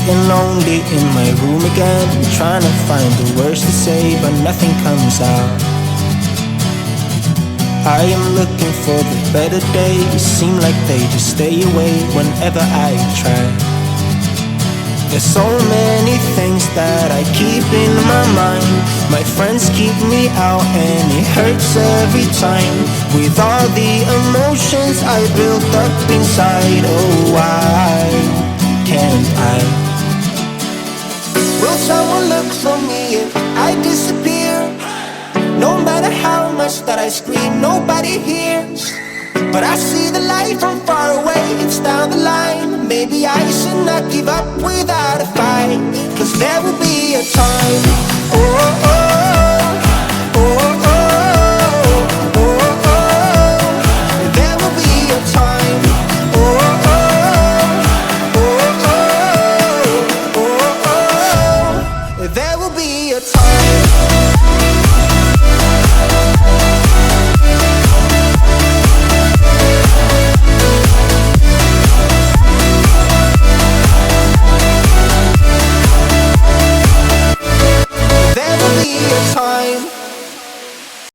Sitting lonely in my room again, trying to find the words to say, but nothing comes out. I am looking for the better days, seem like they just stay away whenever I try. There's so many things that I keep in my mind. My friends keep me out and it hurts every time. With all the emotions I built up inside, oh why can't I? Will someone look for me if I disappear? No matter how much that I scream, nobody hears. But I see the light from far away, it's down the line. Maybe I should not give up without a fight, 'cause there will be a time, oh, oh,